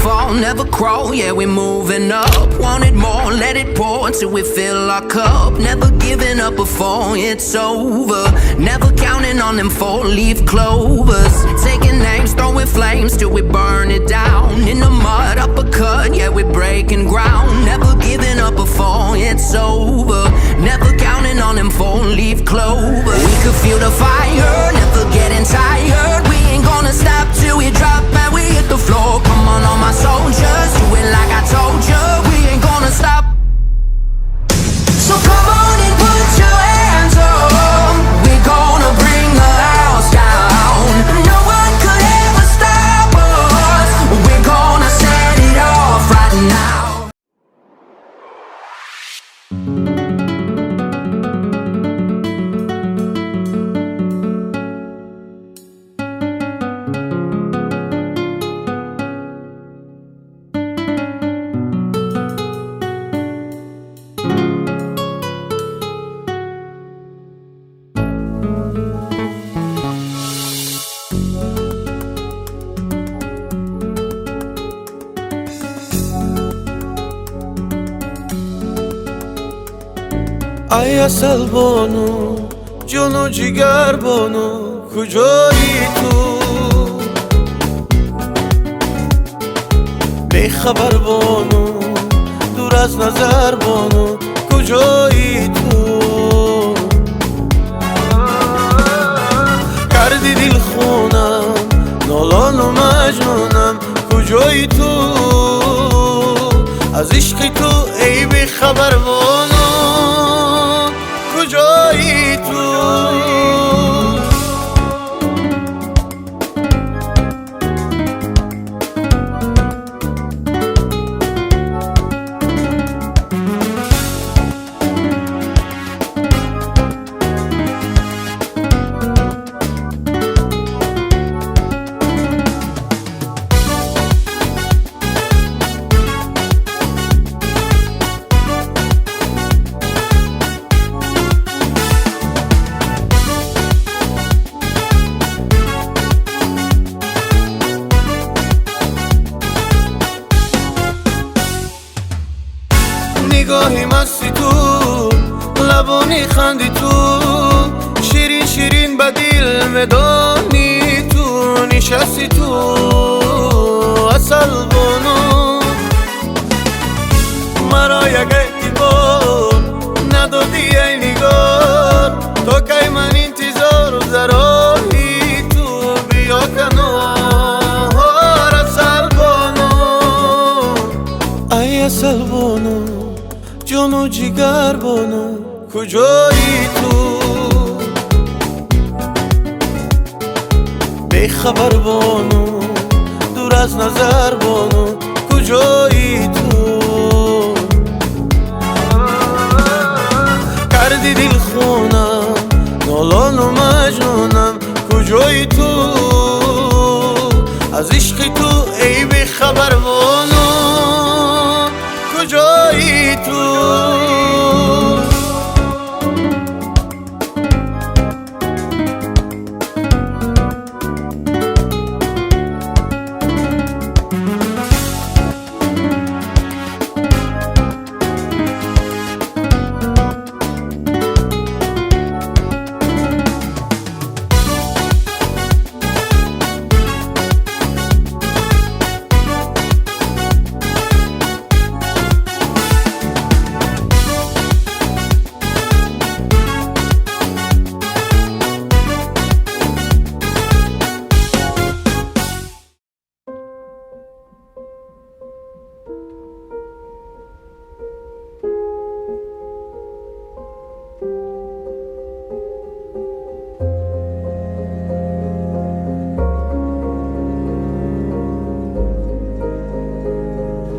fall, never crawl, yeah, we're moving up. Wanted more, let it pour till we fill our cup. Never giving up before it's over. Never counting on them four-leaf clovers. Taking names, throwing flames till we burn it down. In the mud, uppercut, yeah, we're breaking ground. Never giving up before it's over. Never counting on them four-leaf clovers. We could feel the fire, never getting tired. We ain't gonna stop till we drop and we hit the floor. Come on, all my soldiers, do it like I told you. We ain't gonna stop. So come on and put your hands up. We're gonna bring the house down. No one could ever stop us. We're gonna set it off right now. ای اصل بانو جون و جگر بانو کجایی تو بی خبر بانو دور از نظر بانو کجایی تو کردی دل خونم نالان و مجنونم کجایی تو از عشق تو ای بی خبر بانو کجایی تو نگاهی مستی تو لبانی خندی تو شیرین شیرین به دل مدانی تو نشستی تو اصل بانو مرا یک اعتبار ندادی ای نگار تا که من انتظار زراحی تو بیا کنار اصل بانو ای اصل بانو جون و جگر بانو کجایی تو بی خبر بانو دور از نظر بانو کجایی تو کردی دل خونم نالان و مجنونم کجایی تو از عشق تو ای بی خبر بانو کجایی تو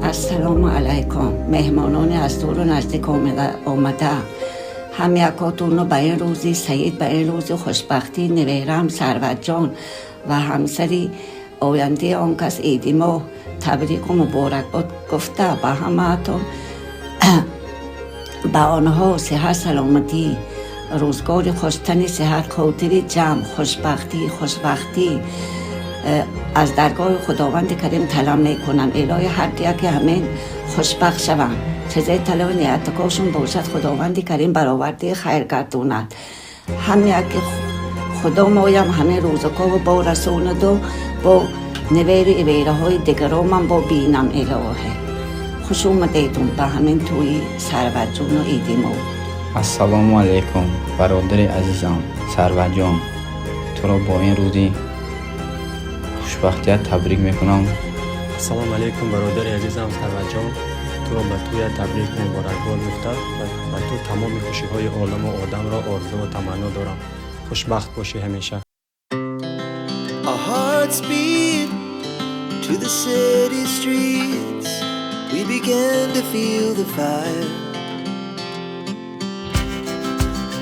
السلام علیکم. مهمانان از دور و نزدیک آمده هم یکاتون رو به این روزی سعید به این روز خوشبختی نویرم سروت جان و همسری آینده آن کس عید ما تبریک و مبارکباد گفته به همه‌تون به آنها صحت سلامتی روزگار خوشتنی صحت خاطری جمع خوشبختی از درگاه خداوند کریم طلب میکنم الهی هر دیا که همین خوشبخت شوند چیزای طلب نیتکاشون باشد خداوند کریم برآورده خیر گردوند همین که خدا مایم همه روزکا و با رسوند و با نویر ایویره های دیگران من با بینم الهی خوش اومدیدون به همین توی سروتجون و ایدیمو. السلام علیکم برادر عزیزم سروت جان، تو را با این روزی خوشبختیت تبریک میکنم. السلام علیکم برادر عزیزم سرvat جان، تو را به توی تبریک مبارکباد گفته و تو تمام خوشی های عالم و آدم را آرزو و تمنا دارم. خوشبخت باشی همیشه. Our hearts beat to the city streets. We began to feel the fire.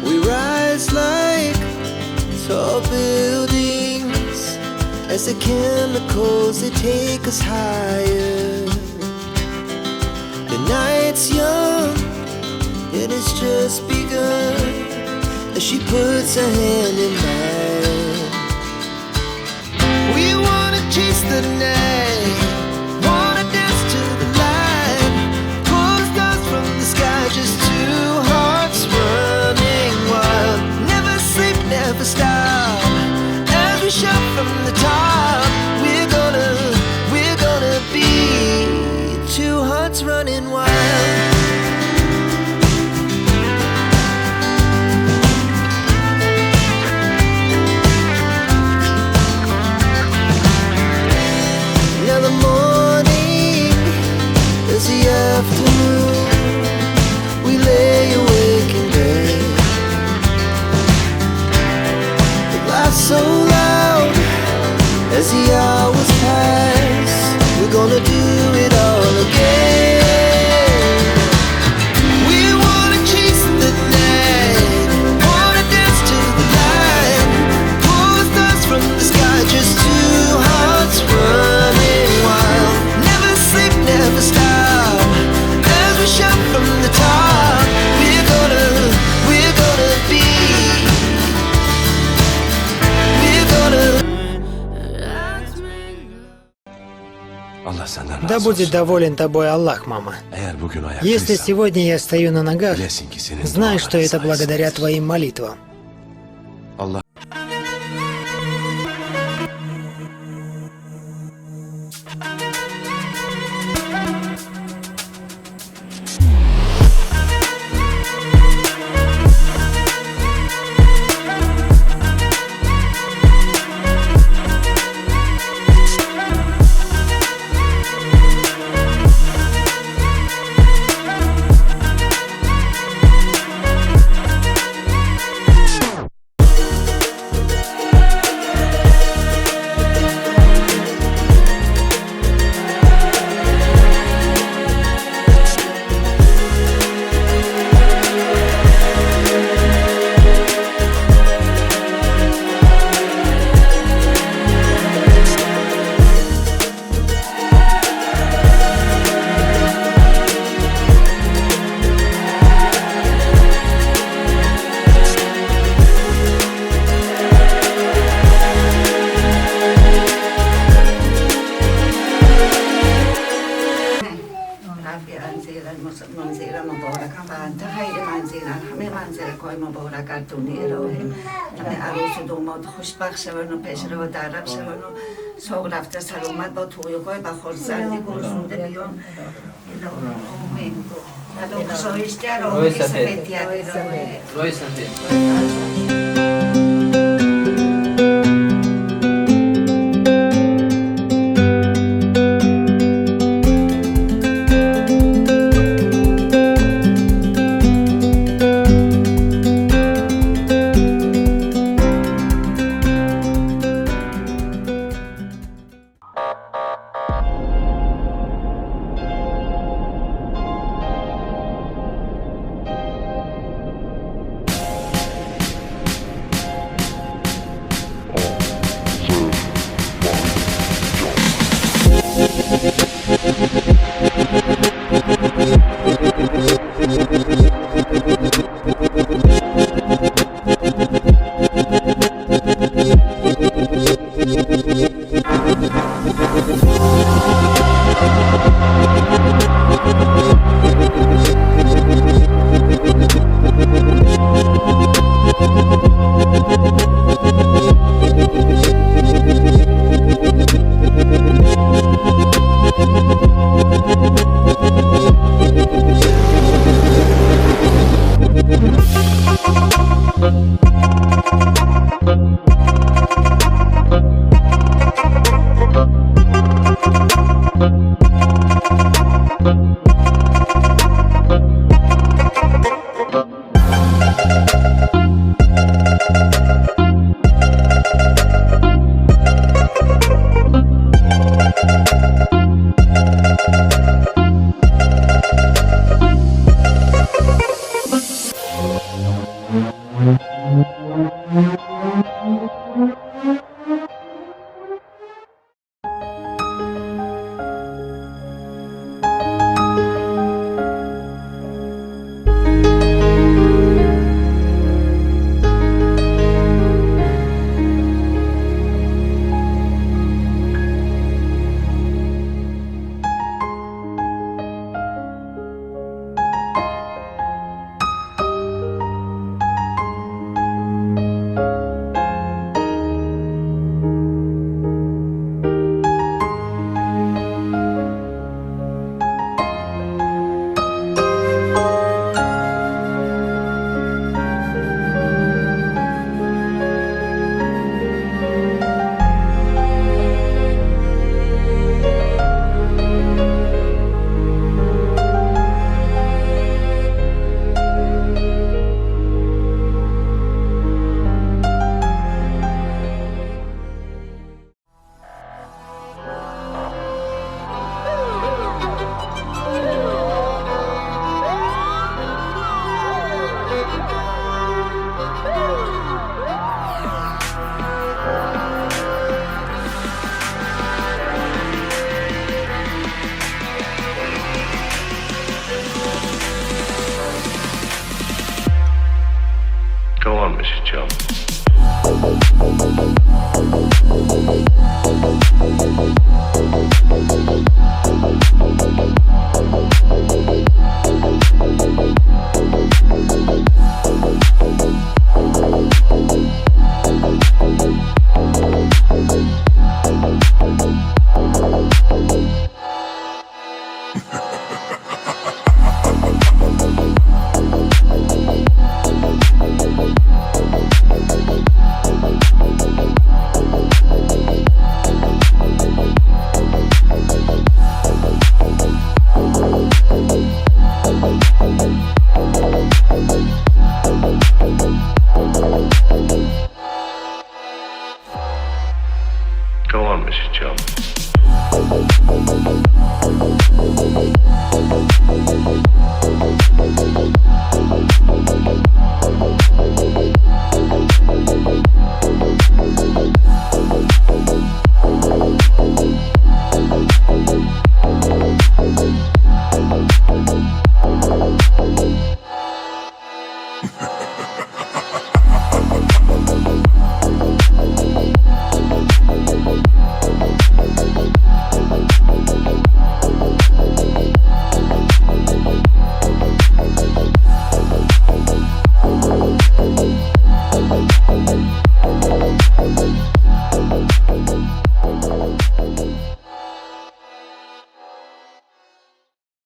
We rise like tall buildings as the chemicals they take us higher. The night's young and it's just begun as she puts her hand in mine. We wanna chase the night, wanna dance to the light, pull the stars from the sky, just two hearts running wild. Never sleep, never stop, as we shout from the top. We're gonna be two hearts running wild. Now the morning is the afternoon. We lay awake in bed. The laughs so loud as the hours pass. We're gonna do it all again. We wanna chase the night, wanna dance to the light, pull the stars from the sky, just two hearts running wild. Never sleep, never stop, as we shout from the top. We're gonna be, we're gonna. Да будет доволен тобой Аллах, мама. Если сегодня я стою на ногах, знай, что это благодаря твоим молитвам. منزل مبارک و انت خیر منزل همه منزل کای مبارک گردونی الهی همه عروس و داماد خوشبخت شون و پیش رو درب شون و سوق رفته سلامت با تویقای با خورسندی گرسونده بیان الهی آمین شایسته رو سفیدیت روی سفید